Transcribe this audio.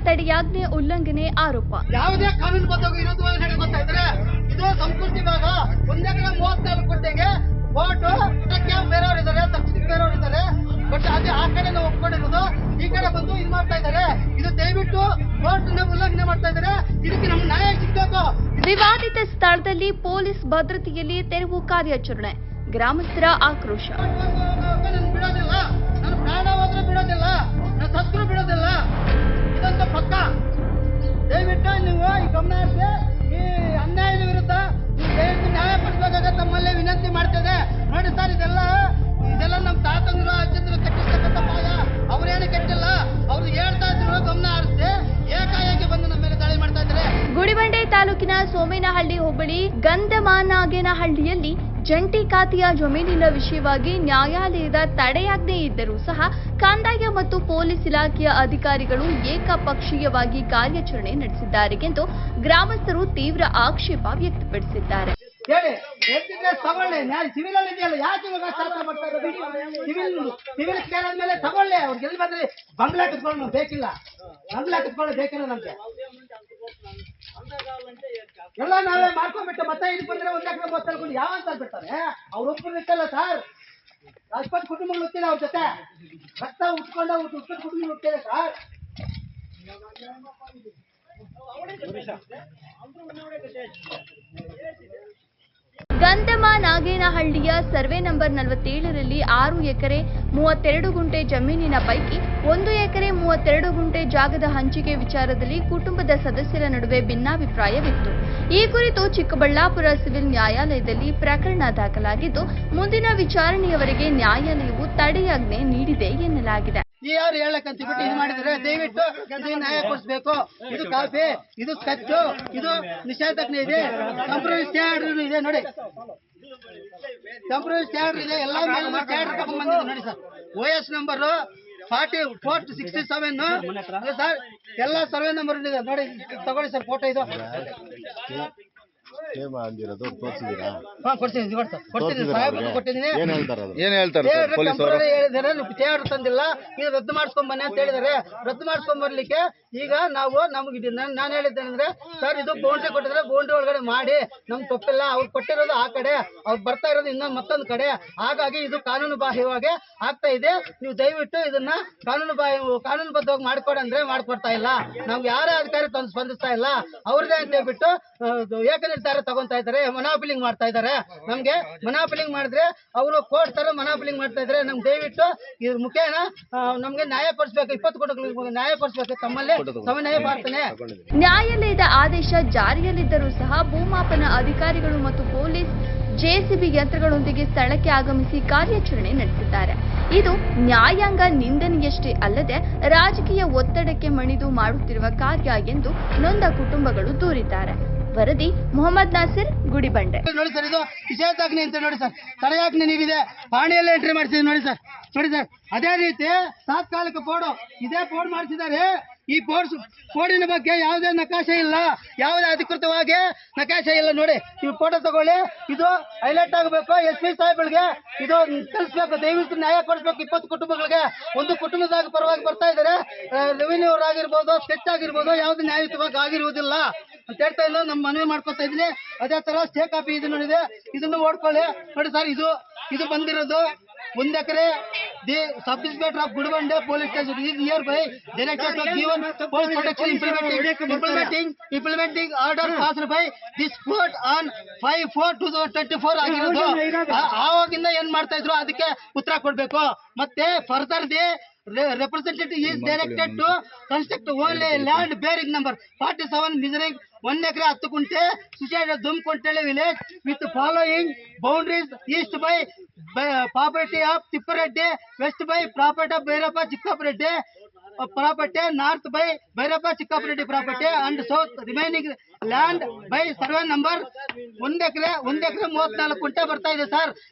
ತಡೆಯಾಜ್ಞೆ ಉಲ್ಲಂಘನೆ ಆರೋಪ. ಯಾವುದೇ ಕಾನೂನುಬದ್ಧ ವಿರೋಧವಾಗಿ ನಡೆದುಕೊಳ್ತಾ ಇದ್ದಾರೆ. ಇದು ಸಂಸ್ಕೃತಿ ಭಾಗ 1 ಎಕರೆ 34 ಗುಂಟೆಗೆ ಓಟು ಬೇರೆಯವರು ಇದ್ದಾರೆ, ತಕ್ಷಣಕ್ಕೆ ಬೇರೆಯವರು ಇದ್ದಾರೆ. ಬಟ್ ಅದೇ ಆ ಕಡೆ ನಾವು ಒಪ್ಕೊಂಡಿರೋದು, ಈ ಕಡೆ ಬಂದು ಇದು ಮಾಡ್ತಾ ಇದ್ದಾರೆ. ಇದು ದಯವಿಟ್ಟು ಕೋರ್ಟ್ನ ಉಲ್ಲಂಘನೆ ಮಾಡ್ತಾ ಇದ್ದಾರೆ. ಇದಕ್ಕೆ ನಮ್ಮ ನ್ಯಾಯ ಸಿಗಬೇಕು. ವಿವಾದಿತ ಸ್ಥಳದಲ್ಲಿ ಪೊಲೀಸ್ ಭದ್ರತೆಯಲ್ಲಿ ತೆರವು ಕಾರ್ಯಾಚರಣೆ, ಗ್ರಾಮಸ್ಥರ ಆಕ್ರೋಶ. ನಾನು ಬಿಡೋದಿಲ್ಲ, ನನ್ನ ಪ್ರಾಣ ಹೋದ್ರೆ ಬಿಡೋದಿಲ್ಲ, ನನ್ನ ಸತ್ರು ಬಿಡೋದಿಲ್ಲ. ಇದಂತ ಪಕ್ಕ. ದಯವಿಟ್ಟು ನೀವು ಈ ಗಮನ ಹರಿಸಿ ಈ ಅನ್ಯಾಯದ ವಿರುದ್ಧ ದಯವಿಟ್ಟು ನ್ಯಾಯ ಪಡಿಸಬೇಕಾಗ ತಮ್ಮಲ್ಲೇ ವಿನಂತಿ ಮಾಡ್ತೇನೆ. ನೋಡಿ ಸರ್, ಇದೆಲ್ಲ ನಮ್ಮ ತಾತಂದ್ರು ಅಜ್ಜಂದ್ರು ಕಟ್ಟಿರ್ತಕ್ಕಂಥ ಭಾಗ. ಅವ್ರೇನು ಕಟ್ಟಿಲ್ಲ, ಅವ್ರು ಹೇಳ್ತಾ ಇದ್ರು. ಗಮನ ಹರಿಸಿ ಏಕಾಏಕಿ ಬಂದು ನಮ್ಮ ಮೇಲೆ ದಾಳಿ ಮಾಡ್ತಾ ಇದ್ದಾರೆ. ಗುಡಿಬಂಡೆ ತಾಲೂಕಿನ ಸೋಮೇನಹಳ್ಳಿ ಹೋಬಳಿ ಗಂಧಮಾನಾಗೇನಹಳ್ಳಿಯಲ್ಲಿ ಜಂಟಿ ಖಾತೆಯ ಜಮೀನಿನ ವಿಷಯವಾಗಿ ನ್ಯಾಯಾಲಯದ ತಡೆಯಾಜ್ಞೆ ಇದ್ದರೂ ಸಹ ಕಂದಾಯ ಮತ್ತು ಪೊಲೀಸ್ ಇಲಾಖೆಯ ಅಧಿಕಾರಿಗಳು ಏಕಪಕ್ಷೀಯವಾಗಿ ಕಾರ್ಯಾಚರಣೆ ನಡೆಸಿದ್ದಾರೆ ಎಂದು ಗ್ರಾಮಸ್ಥರು ತೀವ್ರ ಆಕ್ಷೇಪ ವ್ಯಕ್ತಪಡಿಸಿದ್ದಾರೆ. ಹೇಳಿ, ಹೇಳ್ತಿದ್ರೆ ತಗೊಳ್ಳಿ. ಸಿವಿಲ್ ಅಲ್ಲಿ ಇದೆಯಲ್ಲ, ಯಾಕೆ ಇವಾಗ ಶಾಸ್ತ್ರ ಮಾಡ್ತಾ ಇರೋದು? ಸಿವಿಲ್ ಕೇಳದ ಮೇಲೆ ತಗೊಳ್ಳಿ. ಅವ್ರಿಗೆ ಎಲ್ಲಿ ಬಂದ್ರೆ ಬಂಗ್ಲಾ ಕಟ್ಕೊಳ್ಳೋ ಬೇಕಿಲ್ಲ, ಬಂಗ್ಲಾ ಕಟ್ಕೊಳ್ಳೋ ಬೇಕಿಲ್ಲ. ನಮ್ಗೆ ಎಲ್ಲ ನಾವೇ ಮಾಡ್ಕೊಂಡ್ಬಿಟ್ಟು ಮತ್ತೆ ಇಲ್ಲಿ ಬಂದ್ರೆ 1 ಎಕರೆ 34 ಯಾವ ಅಂತ ಬಿಡ್ತಾರೆ. ಅವ್ರ ಒಬ್ಬರು ಇರ್ತಲ್ಲ ಸರ್, ರಾಜಪಥ ಕುಟುಂಬಗಳು ಹುಟ್ಟಿಲ್ಲ. ಅವ್ರ ಜೊತೆ ರಕ್ತ ಉಟ್ಕೊಂಡ ಉತ್ತರ ಕುಟುಂಬಗಳು ಹುಟ್ಟಿದೆ ಸರ್. ಗಂಧಮಾನಾಗೇನಹಳ್ಳಿಯ ಸರ್ವೆ ನಂಬರ್ 47ರಲ್ಲಿ 6 ಎಕರೆ 32 ಗುಂಟೆ ಜಮೀನಿನ ಪೈಕಿ 1 ಎಕರೆ 32 ಗುಂಟೆ ಜಾಗದ ಹಂಚಿಕೆ ವಿಚಾರದಲ್ಲಿ ಕುಟುಂಬದ ಸದಸ್ಯರ ನಡುವೆ ಭಿನ್ನಾಭಿಪ್ರಾಯವಿತ್ತು. ಈ ಕುರಿತು ಚಿಕ್ಕಬಳ್ಳಾಪುರ ಸಿವಿಲ್ ನ್ಯಾಯಾಲಯದಲ್ಲಿ ಪ್ರಕರಣ ದಾಖಲಾಗಿದ್ದು, ಮುಂದಿನ ವಿಚಾರಣೆಯವರೆಗೆ ನ್ಯಾಯಾಲಯವು ತಡೆಯಾಜ್ಞೆ ನೀಡಿದೆ ಎನ್ನಲಾಗಿದೆ. ಯಾರು ಹೇಳಕ್ಕಂತ ಬಿಟ್ಟು ಇದು ಮಾಡಿದ್ರೆ ದಯವಿಟ್ಟು ನ್ಯಾಯ ಕೊಡಿಸ್ಬೇಕು. ಇದು ಕಾಫಿ, ಇದು ಸ್ಕಚ್ಚು, ಇದು ನಿಷೇಧಾಜ್ಞೆ ಇದೆ, ಟೆಂಪರರಿ ಸ್ಟ್ಯಾಂಡರ್ಡ್ ಇದೆ. ನೋಡಿ, ಟೆಂಪರರಿ ಸ್ಟ್ಯಾಂಡರ್ಡ್ ಇದೆ. ಎಲ್ಲ ಮೇಲೆ ಸ್ಟ್ಯಾಂಡರ್ಡ್ ತಗೊಂಡ್ ಬಂದಿದೆ ನೋಡಿ ಸರ್. OS number 4467 sir. ಎಲ್ಲ ಸರ್ವೆ ನಂಬರ್ ಇದೆ ನೋಡಿ, ತಗೊಳ್ಳಿ ಸರ್. ಫೋಟೋ ಇದು ತಂದಿಲ್ಲ, ಇದು ರದ್ದು ಮಾಡಿಸ್ಕೊಂಡ್ ಬನ್ನಿ ಅಂತ ಹೇಳಿದಾರೆ. ರದ್ದು ಮಾಡಿಸ್ಕೊಂಡ್ ಬರ್ಲಿಕ್ಕೆ ಈಗ ನಮ್ಗೆ ನಾನು ಹೇಳಿದ್ದೇನೆಂದ್ರೆ ಸರ್, ಇದು ಬೌಂಡ್ರಿ ಕೊಟ್ಟಿದ್ರೆ ಬೌಂಡ್ರಿ ಒಳಗಡೆ ಮಾಡಿ, ನಮ್ ತಪ್ಪಿಲ್ಲ. ಅವ್ರು ಕೊಟ್ಟಿರೋದು ಆ ಕಡೆ, ಅವ್ರು ಬರ್ತಾ ಇರೋದು ಇನ್ನೊಂದು ಮತ್ತೊಂದು ಕಡೆ. ಹಾಗಾಗಿ ಇದು ಕಾನೂನು ಬಾಹ್ಯವಾಗಿ ಆಗ್ತಾ ಇದೆ. ನೀವು ದಯವಿಟ್ಟು ಇದನ್ನ ಕಾನೂನುಬದ್ಧವಾಗಿ ಮಾಡ್ಕೊಡಿ ಅಂದ್ರೆ ಮಾಡ್ಕೊಡ್ತಾ ಇಲ್ಲ. ನಮ್ಗೆ ಯಾರೇ ಅಧಿಕಾರಿ ತಂದು ಸ್ಪಂದಿಸ್ತಾ ಇಲ್ಲ. ಅವ್ರದೇ ಅಂತ ಹೇಳ್ಬಿಟ್ಟು ಏಕನಿರ್ಧಾರ ತಗೊಂತಾ ಇದ್ದಾರೆ, ಮೊನಾಪಿಲಿಂಗ್ ಮಾಡ್ತಾ ಇದ್ದಾರೆ. ನಮ್ಗೆ ಮೊನಾಪಿಲಿಂಗ್ ಮಾಡಿದ್ರೆ ಅವರು ಕೋರ್ಟ್ ತರ ಮೊನಾಪಿಲಿಂಗ್ ಮಾಡ್ತಾ ಇದ್ದಾರೆ. ನಮ್ಗೆ ದಯವಿಟ್ಟು ಇದ್ರ ಮುಖೇನ ನಮ್ಗೆ ನ್ಯಾಯ ಕೊಡಿಸ್ಬೇಕು. 20 ಕೋಟಿ ನ್ಯಾಯ ಕೊಡಿಸ್ಬೇಕು. ತಮ್ಮಲ್ಲಿ ಸಮನ್ವಯ ಪ್ರಾರ್ಥನೆ. ನ್ಯಾಯಾಲಯದ ಆದೇಶ ಜಾರಿಯಲ್ಲಿದ್ದರೂ ಸಹ ಭೂಮಾಪನ ಅಧಿಕಾರಿಗಳು ಮತ್ತು ಪೊಲೀಸ್ ಜೆಸಿಬಿ ಯಂತ್ರಗಳೊಂದಿಗೆ ಸ್ಥಳಕ್ಕೆ ಆಗಮಿಸಿ ಕಾರ್ಯಾಚರಣೆ ನಡೆಸಿದ್ದಾರೆ. ಇದು ನ್ಯಾಯಾಂಗ ನಿಂದನೆಯಷ್ಟೇ ಅಲ್ಲದೆ ರಾಜಕೀಯ ಒತ್ತಡಕ್ಕೆ ಮಣಿದು ಮಾಡುತ್ತಿರುವ ಕಾರ್ಯ ಎಂದು ನೊಂದ ಕುಟುಂಬಗಳು ದೂರಿದ್ದಾರೆ. ವರದಿ ಮೊಹಮ್ಮದ್ ನಾಸಿರ್, ಗುಡಿಬಂಡೆ. ನೋಡಿ ಸರ್, ಇದು ನಿಷೇಧಾಜ್ಞೆ ಅಂತ ನೋಡಿ ಸರ್. ತಡೆಯಾಜ್ಞೆ ನೀಡಿದೆ, ಪಾಣಿಯಲ್ಲೇ ಎಂಟ್ರಿ ಮಾಡಿಸಿದೆ ನೋಡಿ ಸರ್. ನೋಡಿ ಸರ್, ಅದೇ ರೀತಿ ತಾತ್ಕಾಲಿಕ ಬೋರ್ಡು ಇದೇ ಬೋರ್ಡ್ ಮಾಡಿಸಿದ್ದಾರೆ. ಈ ಬೋರ್ಡಿನ ಬಗ್ಗೆ ಯಾವುದೇ ನಕಾಶೆ ಇಲ್ಲ, ಯಾವುದೇ ಅಧಿಕೃತವಾಗಿ ನಕಾಶೆ ಇಲ್ಲ. ನೋಡಿ, ನೀವು ಫೋಟೋ ತಗೊಳ್ಳಿ. ಇದು ಹೈಲೈಟ್ ಆಗಬೇಕು. SP ಸಾಹೇಬ್ಗಳಿಗೆ ಇದು ಕಲಿಸ್ಬೇಕು. ದಯವಿಟ್ಟು ನ್ಯಾಯ ಕೊಡಿಸ್ಬೇಕು. 20 ಕುಟುಂಬಗಳಿಗೆ. ಒಂದು ಕುಟುಂಬದಾಗ ಪರವಾಗಿ ಬರ್ತಾ ಇದ್ದಾರೆ. ರೆವಿನ್ಯೂ ಆಗಿರ್ಬೋದು, ಸ್ಕೆಚ್ ಆಗಿರ್ಬೋದು, ಯಾವ್ದು ನ್ಯಾಯಯುತವಾಗಿ ಆಗಿರುವುದಿಲ್ಲ ಅಂತ ಹೇಳ್ತಾ ಇಲ್ಲ. ನಮ್ಮ ಮನವಿ ಮಾಡ್ಕೊತಾ ಇದ್ದೀನಿ. ಅದೇ ತರ ಸ್ಟೇ ಕಾಪಿ ಇದು ನೋಡಿದೆ, ಇದನ್ನು ಓಡ್ಕೊಳ್ಳಿ. ನೋಡಿ ಸರ್, ಇದು ಬಂದಿರೋದು 1 ಎಕರೆ. The sub inspector of Gudibande police station is hereby directed to given police protection implementing order passed by this court on 5/4/2024 ಆಗಿರೋದು. ಆವಾಗಿಂದ ಏನ್ ಮಾಡ್ತಾ ಇದ್ರು ಅದಕ್ಕೆ ಉತ್ತರ ಕೊಡ್ಬೇಕು. ಮತ್ತೆ further the representative is directed to construct only land bearing number 47 measuring 1 ಎಕರೆ 10 ಗುಂಟೆ situated Dumkontalli village with following boundaries: east by property of Tippareddy, west by property of Bhairappa Chikkapureddy property, north by Bhairappa Chikkapureddy property and south remaining land by survey number 1 ಎಕರೆ 34 ಗುಂಟೆ ಬರ್ತಾ ಇದೆ sir.